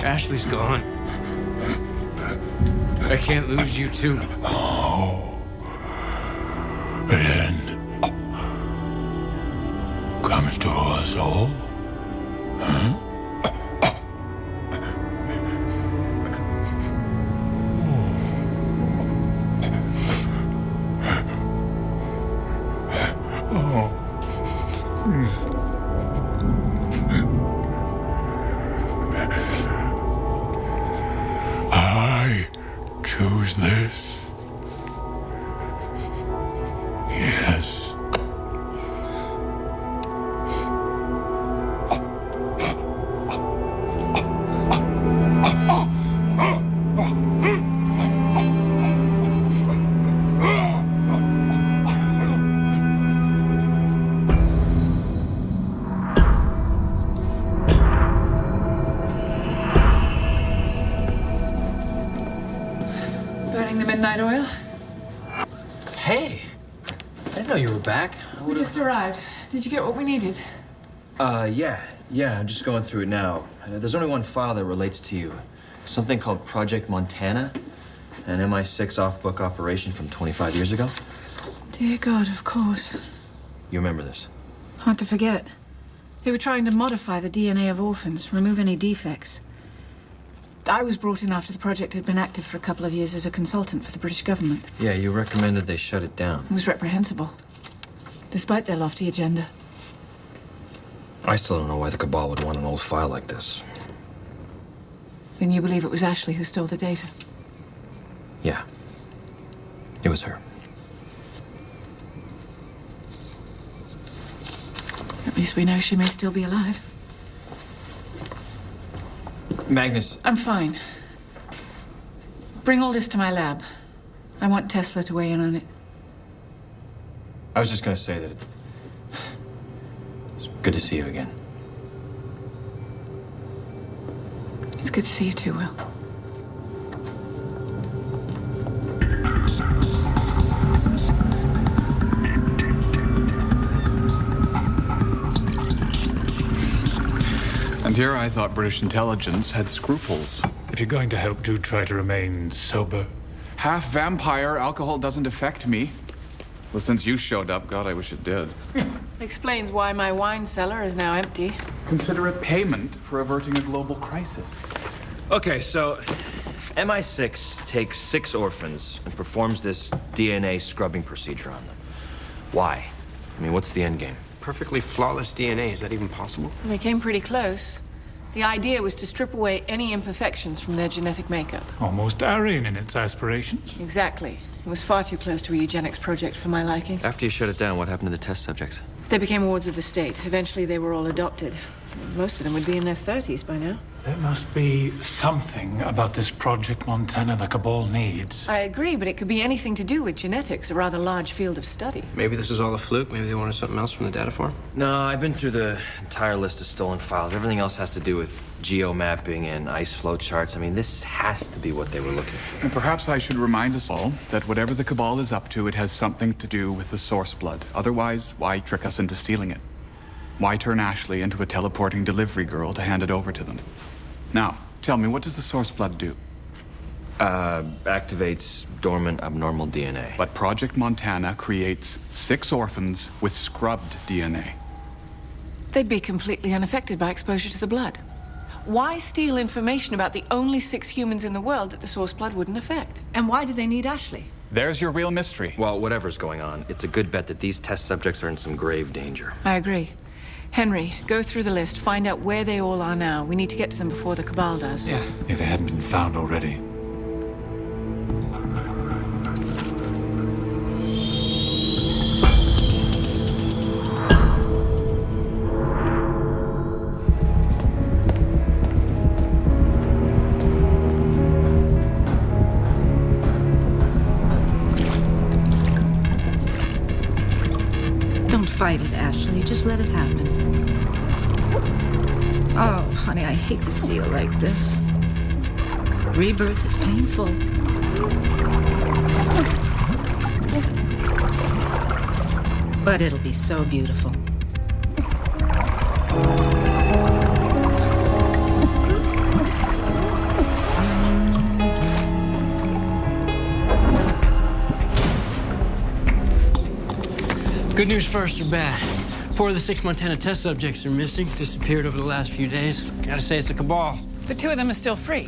Ashley's gone. I can't lose you too. Oh. The end comes to us all. Huh? I choose this. Yes. Burning the midnight oil? Hey, I didn't know you were back. We just arrived. Did you get what we needed? Yeah, I'm just going through it now. There's only one file that relates to you. Something called Project Montana, an MI6 off-book operation from 25 years ago. Dear God, of course. You remember this? Hard to forget. They were trying to modify the DNA of orphans, remove any defects. I was brought in after the project had been active for a couple of years as a consultant for the British government. Yeah, you recommended they shut it down. It was reprehensible, despite their lofty agenda. I still don't know why the Cabal would want an old file like this. Then you believe it was Ashley who stole the data? Yeah. It was her. At least we know she may still be alive. Magnus. I'm fine. Bring all this to my lab. I want Tesla to weigh in on it. I was just gonna say that it's good to see you again. It's good to see you too, Will. And here I thought British intelligence had scruples. If you're going to help, do try to remain sober. Half vampire, alcohol doesn't affect me. Well, since you showed up, God, I wish it did. Explains why my wine cellar is now empty. Consider it payment for averting a global crisis. Okay, so MI6 takes 6 orphans and performs this DNA scrubbing procedure on them. Why? I mean, what's the end game? Perfectly flawless DNA. Is that even possible? They came pretty close. The idea was to strip away any imperfections from their genetic makeup. Almost Aryan in its aspirations. Exactly. It was far too close to a eugenics project for my liking. After you shut it down, what happened to the test subjects? They became wards of the state. Eventually, they were all adopted. Most of them would be in their 30s by now. There must be something about this Project Montana the Cabal needs. I agree, but it could be anything to do with genetics, a rather large field of study. Maybe this is all a fluke. Maybe they wanted something else from the data form. No, I've been through the entire list of stolen files. Everything else has to do with geomapping and ice flow charts. I mean, this has to be what they were looking for. And perhaps I should remind us all that whatever the Cabal is up to, it has something to do with the source blood. Otherwise, why trick us into stealing it? Why turn Ashley into a teleporting delivery girl to hand it over to them? Now, tell me, what does the source blood do? Activates dormant abnormal DNA. But Project Montana creates 6 orphans with scrubbed DNA. They'd be completely unaffected by exposure to the blood. Why steal information about the only 6 humans in the world that the source blood wouldn't affect? And why do they need Ashley? There's your real mystery. Well, whatever's going on, it's a good bet that these test subjects are in some grave danger. I agree. Henry, go through the list, find out where they all are now. We need to get to them before the Cabal does. Yeah, if they hadn't been found already. Don't fight it, Ashley. Just let it happen. Oh, honey, I hate to see you like this. Rebirth is painful. But it'll be so beautiful. Good news first or bad? 4 of the 6 Montana test subjects are missing, disappeared over the last few days. Gotta say, it's a cabal. But 2 of them are still free.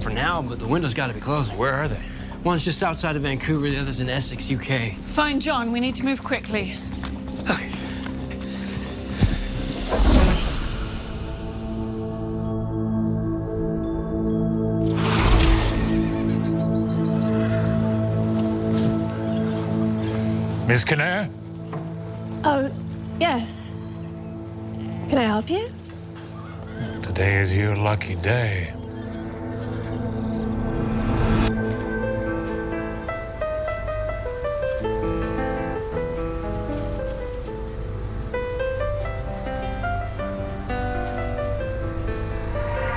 For now, but the window's gotta be closing. Where are they? One's just outside of Vancouver, the other's in Essex, UK. Find John. We need to move quickly. Okay. Miss Kinnair? Oh, yes. Can I help you? Today is your lucky day.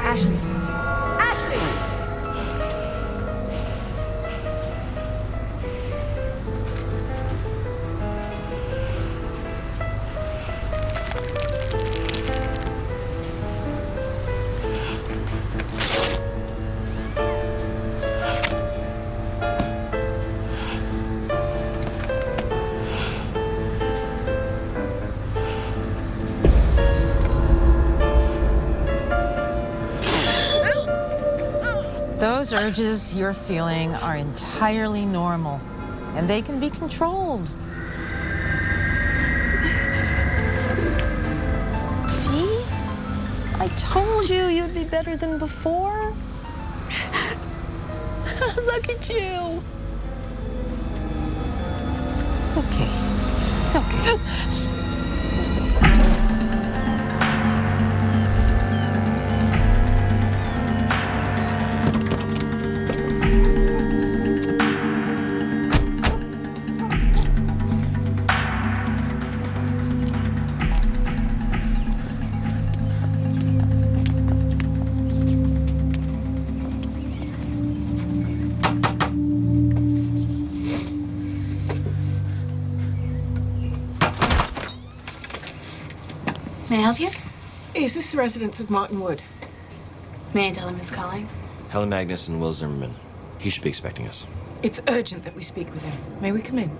Ashley. Ashley! Those urges you're feeling are entirely normal, and they can be controlled. See? I told you you'd be better than before. Look at you. It's okay. It's okay. It's okay. May I help you? Is this the residence of Martin Wood? May I tell him who's calling? Helen Magnus and Will Zimmerman. He should be expecting us. It's urgent that we speak with him. May we come in?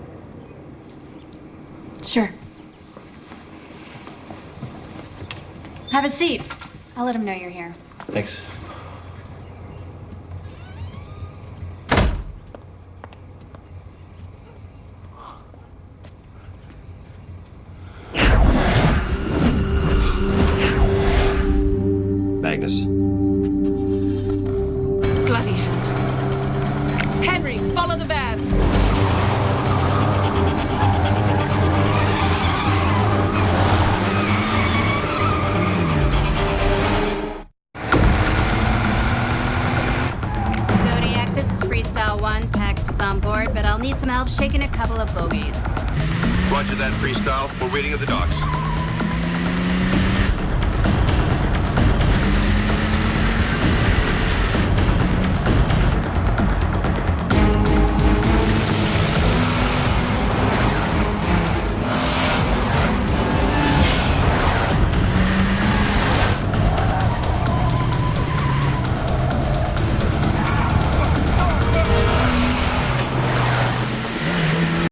Sure. Have a seat. I'll let him know you're here. Thanks. Magnus. Bloody hell. Henry, follow the van. Zodiac, this is Freestyle 1. Package is on board, but I'll need some help shaking a couple of bogies. Roger that, Freestyle. We're waiting at the docks.